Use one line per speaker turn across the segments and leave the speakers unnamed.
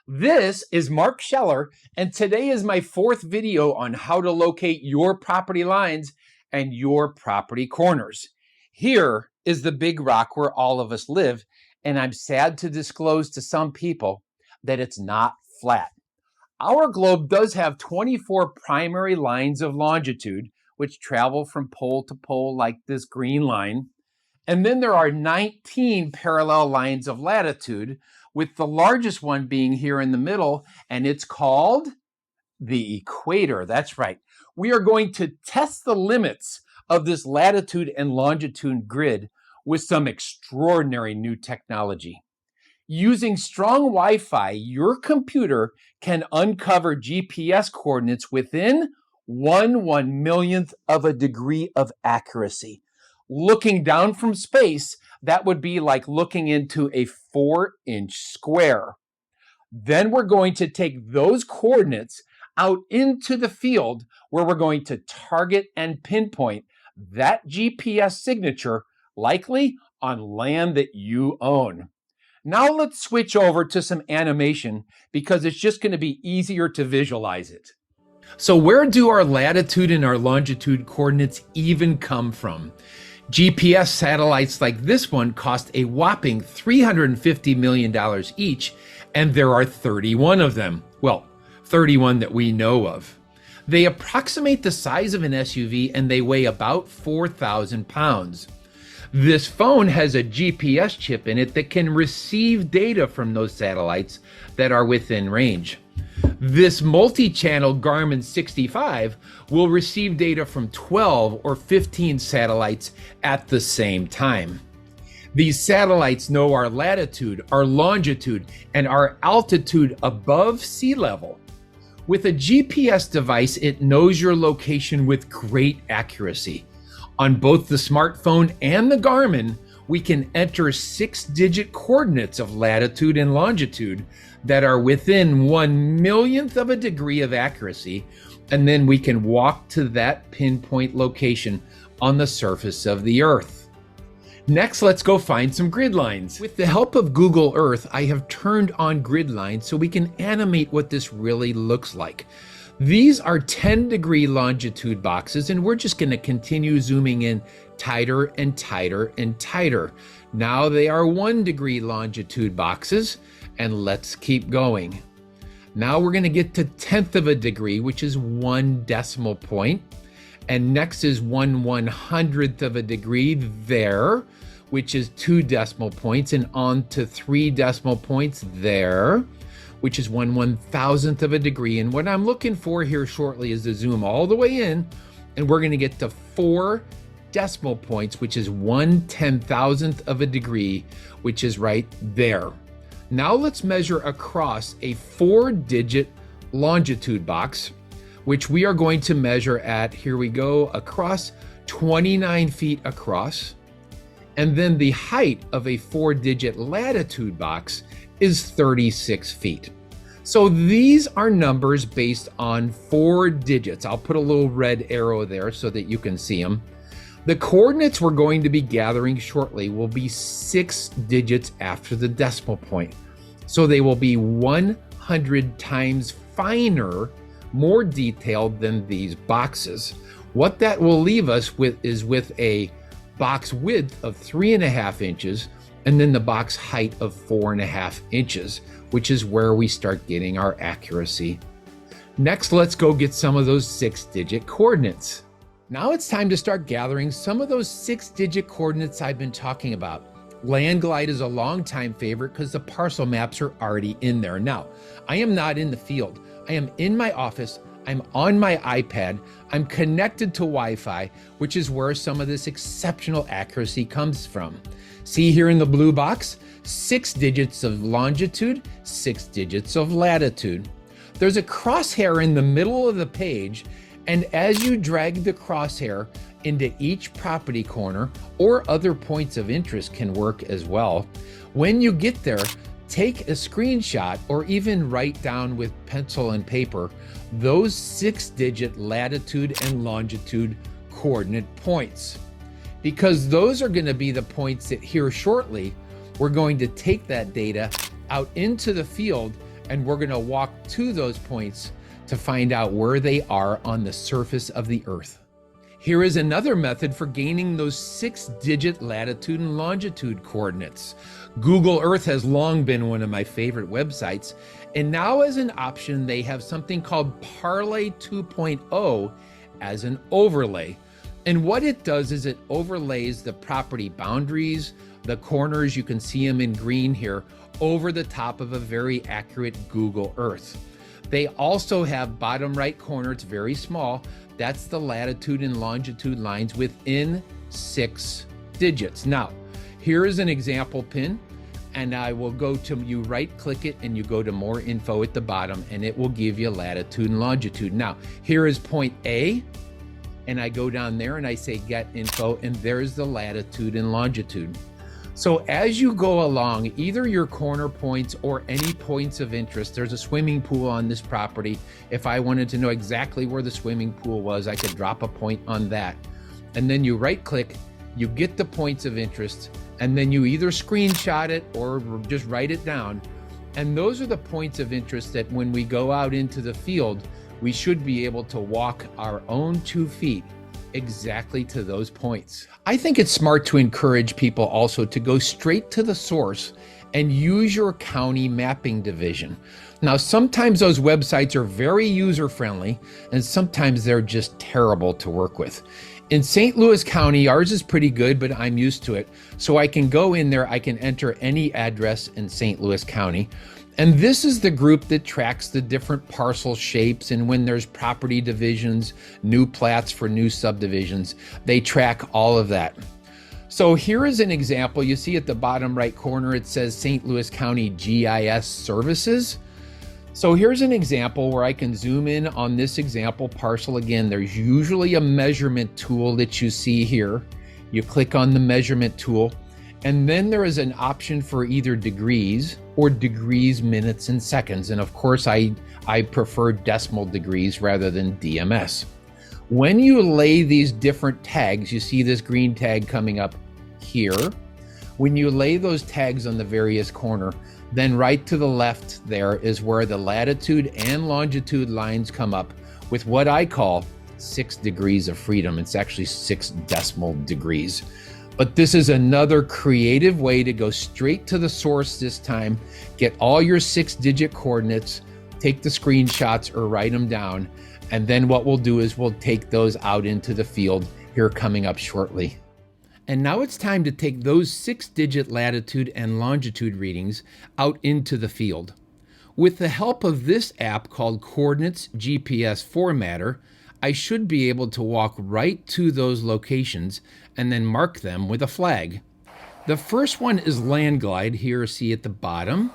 This is Mark Scheller, and today is my fourth video on how to locate your property lines and your property corners. Here is the big rock where all of us live, and I'm sad to disclose to some people that it's not flat. Our globe does have 24 primary lines of longitude, which travel from pole to pole like this green line. And then there are 19 parallel lines of latitude, with the largest one being here in the middle, and it's called the equator. That's right. We are going to test the limits of this latitude and longitude grid with some extraordinary new technology. Using strong Wi-Fi, your computer can uncover GPS coordinates within 1/1,000,000th of a degree of accuracy. Looking down from space, that would be like looking into a 4-inch square. Then we're going to take those coordinates out into the field where we're going to target and pinpoint that GPS signature, likely on land that you own. Now let's switch over to some animation because it's just going to be easier to visualize it. So where do our latitude and our longitude coordinates even come from? GPS satellites like this one cost a whopping $350 million each, and there are 31 of them. Well, 31 that we know of. They approximate the size of an SUV and they weigh about 4,000 pounds. This phone has a GPS chip in it that can receive data from those satellites that are within range. This multi-channel Garmin 65 will receive data from 12 or 15 satellites at the same time. These satellites know our latitude, our longitude, and our altitude above sea level. With a GPS device, it knows your location with great accuracy. On both the smartphone and the Garmin, we can enter 6-digit coordinates of latitude and longitude that are within 1/1,000,000th of a degree of accuracy, and then we can walk to that pinpoint location on the surface of the Earth. Next, let's go find some grid lines. With the help of Google Earth, I have turned on grid lines so we can animate what this really looks like. These are 10-degree longitude boxes, and we're just going to continue zooming in tighter and tighter and tighter. Now they are 1-degree longitude boxes, and let's keep going. Now we're going to get to 1/10 of a degree, which is 1 decimal point. And next is 1/100th of a degree there, which is 2 decimal points, and on to 3 decimal points there, which is 1/1000th of a degree. And what I'm looking for here shortly is to zoom all the way in, and we're going to get to 4 decimal points, which is 1/10,000th of a degree, which is right there. Now let's measure across a 4-digit longitude box, which we are going to measure at, here we go, across 29 feet across. And then the height of a 4-digit latitude box is 36 feet. So these are numbers based on 4 digits. I'll put a little red arrow there so that you can see them. The coordinates we're going to be gathering shortly will be 6 digits after the decimal point. So they will be 100 times finer, more detailed than these boxes. What that will leave us with is with a box width of 3.5 inches and then the box height of 4.5 inches, which is where we start getting our accuracy. Next, let's go get some of those 6-digit coordinates. Now it's time to start gathering some of those 6-digit coordinates I've been talking about. LandGlide is a longtime favorite because the parcel maps are already in there. Now, I am not in the field. I am in my office. I'm on my iPad. I'm connected to Wi-Fi, which is where some of this exceptional accuracy comes from. See here in the blue box, 6 digits of longitude, 6 digits of latitude. There's a crosshair in the middle of the page, and as you drag the crosshair into each property corner, or other points of interest can work as well. When you get there, take a screenshot or even write down with pencil and paper those 6-digit latitude and longitude coordinate points, because those are going to be the points that here shortly we're going to take that data out into the field and we're going to walk to those points to find out where they are on the surface of the Earth. Here is another method for gaining those 6-digit latitude and longitude coordinates. Google Earth has long been one of my favorite websites, and now as an option, they have something called Parlay 2.0 as an overlay. And what it does is it overlays the property boundaries, the corners, you can see them in green here, over the top of a very accurate Google Earth. They also have bottom right corner, it's very small, that's the latitude and longitude lines within 6 digits. Now, here is an example pin, and I will go to, you right click it and you go to more info at the bottom, and it will give you latitude and longitude. Now, here is point A, and I go down there and I say get info, and there's the latitude and longitude. So as you go along, either your corner points or any points of interest, there's a swimming pool on this property. If I wanted to know exactly where the swimming pool was, I could drop a point on that. And then you right click, you get the points of interest, and then you either screenshot it or just write it down. And those are the points of interest that when we go out into the field, we should be able to walk our own 2 feet exactly to those points. I think it's smart to encourage people also to go straight to the source and use your county mapping division. Now, sometimes those websites are very user-friendly, and sometimes they're just terrible to work with. In St. Louis County, ours is pretty good, but I'm used to it. So I can go in there, I can enter any address in St. Louis County. And this is the group that tracks the different parcel shapes, and when there's property divisions, new plats for new subdivisions, they track all of that. So here is an example. You see at the bottom right corner, it says St. Louis County GIS Services. So here's an example where I can zoom in on this example parcel. Again, there's usually a measurement tool that you see here. You click on the measurement tool, and then there is an option for either degrees or degrees, minutes, and seconds. And of course, I prefer decimal degrees rather than DMS. When you lay these different tags, you see this green tag coming up here. When you lay those tags on the various corner, then right to the left there is where the latitude and longitude lines come up with what I call 6 degrees of freedom. It's actually 6 decimal degrees. But this is another creative way to go straight to the source this time, get all your 6-digit coordinates, take the screenshots or write them down, and then what we'll do is we'll take those out into the field here coming up shortly. And now it's time to take those 6-digit latitude and longitude readings out into the field. With the help of this app called Coordinates GPS Formatter, I should be able to walk right to those locations and then mark them with a flag. The first one is LandGlide, here see at the bottom.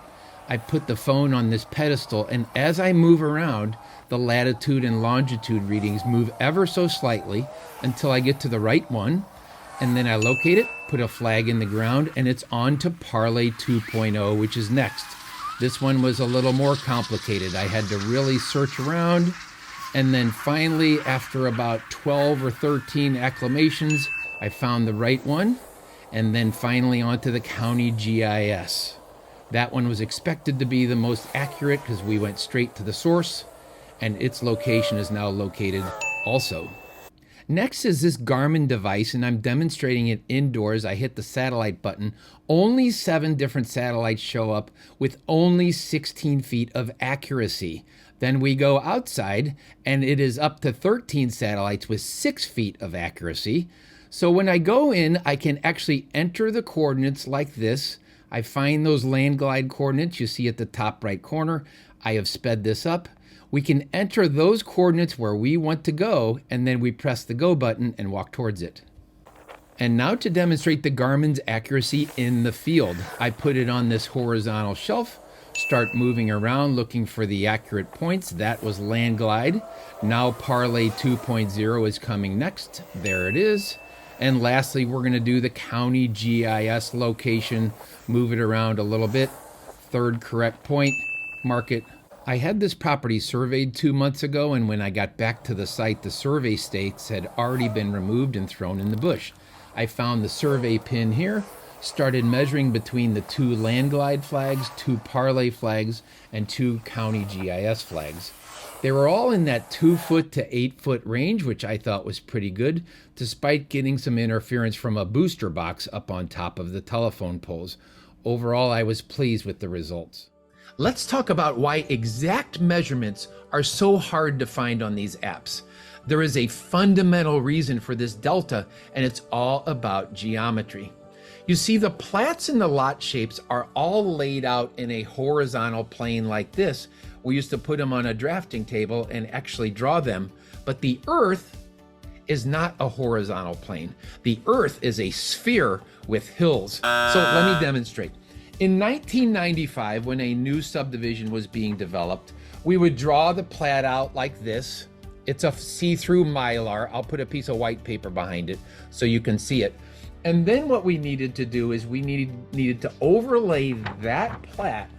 I put the phone on this pedestal, and as I move around, the latitude and longitude readings move ever so slightly until I get to the right one, and then I locate it, put a flag in the ground, and it's on to Parlay 2.0, which is next. This one was a little more complicated. I had to really search around, and then finally, after about 12 or 13 acclamations, I found the right one, and then finally onto the County GIS. That one was expected to be the most accurate because we went straight to the source, and its location is now located also. Next is this Garmin device, and I'm demonstrating it indoors. I hit the satellite button. Only 7 different satellites show up with only 16 feet of accuracy. Then we go outside, and it is up to 13 satellites with 6 feet of accuracy. So when I go in, I can actually enter the coordinates like this. I find those LandGlide coordinates you see at the top right corner. I have sped this up. We can enter those coordinates where we want to go, and then we press the go button and walk towards it. And now to demonstrate the Garmin's accuracy in the field. I put it on this horizontal shelf, start moving around looking for the accurate points. That was LandGlide. Now Parlay 2.0 is coming next. There it is. And lastly, we're going to do the County GIS location, move it around a little bit. Third correct point, mark it. I had this property surveyed 2 months ago, and when I got back to the site, the survey stakes had already been removed and thrown in the bush. I found the survey pin here, started measuring between the 2 LandGlide flags, 2 Parlay flags, and 2 County GIS flags. They were all in that 2-foot to 8-foot range, which I thought was pretty good, despite getting some interference from a booster box up on top of the telephone poles. Overall, I was pleased with the results. Let's talk about why exact measurements are so hard to find on these apps. There is a fundamental reason for this delta, and it's all about geometry. You see, the plats and the lot shapes are all laid out in a horizontal plane like this. We used to put them on a drafting table and actually draw them, but the Earth is not a horizontal plane. The Earth is a sphere with hills. So let me demonstrate. In 1995, when a new subdivision was being developed, we would draw the plat out like this. It's a see-through mylar. I'll put a piece of white paper behind it so you can see it. And then what we needed to do is we needed to overlay that plat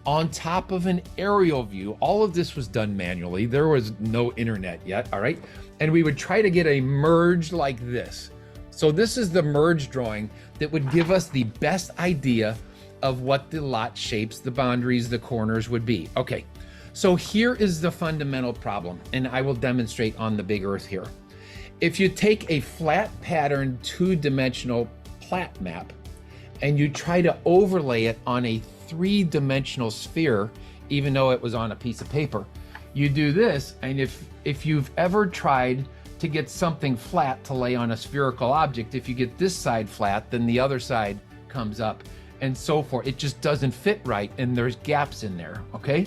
on top of an aerial view. All of this was done manually. There was no internet yet, all right? And we would try to get a merge like this. So this is the merge drawing that would give us the best idea of what the lot shapes, the boundaries, the corners would be. Okay, so here is the fundamental problem, and I will demonstrate on the big Earth here. If you take a flat pattern 2-dimensional plat map and you try to overlay it on a 3-dimensional sphere, even though it was on a piece of paper, you do this, and if you've ever tried to get something flat to lay on a spherical object, if you get this side flat, then the other side comes up, and so forth. It just doesn't fit right, and there's gaps in there, okay?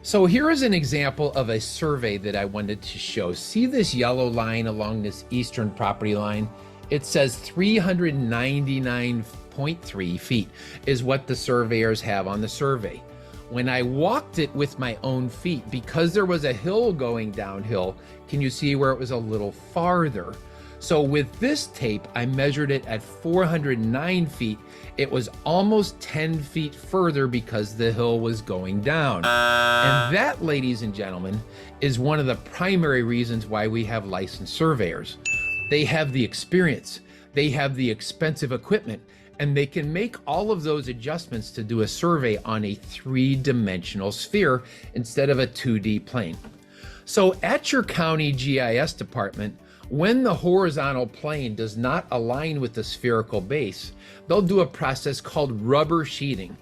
So here is an example of a survey that I wanted to show. See this yellow line along this eastern property line? It says 399.3 feet is what the surveyors have on the survey. When I walked it with my own feet, because there was a hill going downhill, can you see where it was a little farther? So with this tape, I measured it at 409 feet. It was almost 10 feet further because the hill was going down. And that, ladies and gentlemen, is one of the primary reasons why we have licensed surveyors. They have the experience, they have the expensive equipment, and they can make all of those adjustments to do a survey on a 3-dimensional sphere instead of a 2D plane. So at your county GIS department, when the horizontal plane does not align with the spherical base, they'll do a process called rubber sheeting.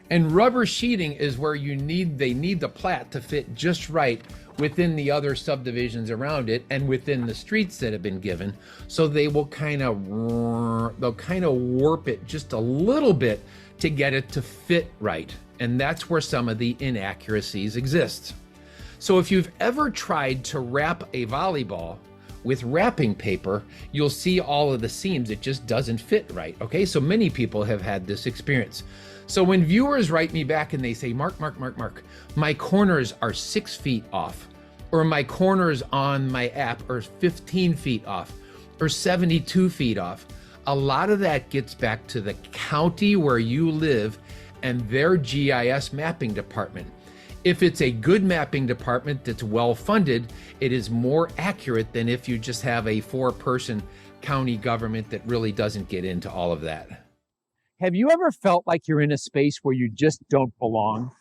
And rubber sheeting is where they need the plat to fit just right within the other subdivisions around it and within the streets that have been given. So they will kind of warp it just a little bit to get it to fit right. And that's where some of the inaccuracies exist. So if you've ever tried to wrap a volleyball with wrapping paper, you'll see all of the seams. It just doesn't fit right, okay? So many people have had this experience. So when viewers write me back and they say, Mark, my corners are 6 feet off, or my corners on my app are 15 feet off, or 72 feet off, a lot of that gets back to the county where you live and their GIS mapping department. If it's a good mapping department that's well funded, it is more accurate than if you just have a 4-person county government that really doesn't get into all of that. Have you ever felt like you're in a space where you just don't belong?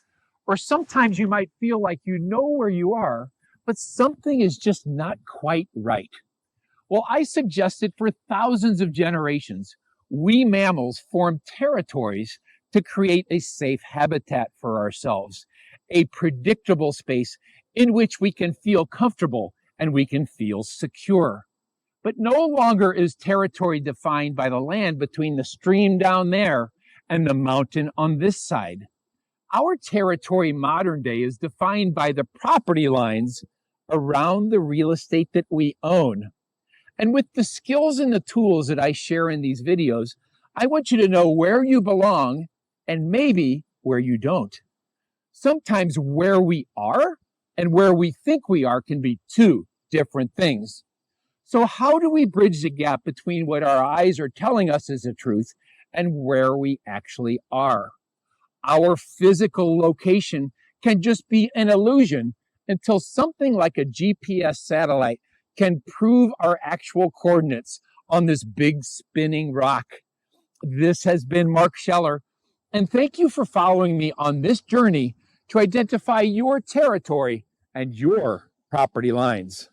Or sometimes you might feel like you know where you are, but something is just not quite right. Well, I suggested for thousands of generations, we mammals form territories to create a safe habitat for ourselves, a predictable space in which we can feel comfortable and we can feel secure. But no longer is territory defined by the land between the stream down there and the mountain on this side. Our territory modern day is defined by the property lines around the real estate that we own. And with the skills and the tools that I share in these videos, I want you to know where you belong and maybe where you don't. Sometimes where we are and where we think we are can be two different things. So how do we bridge the gap between what our eyes are telling us is the truth and where we actually are? Our physical location can just be an illusion until something like a GPS satellite can prove our actual coordinates on this big spinning rock. This has been Mark Scheller, and thank you for following me on this journey to identify your territory and your property lines.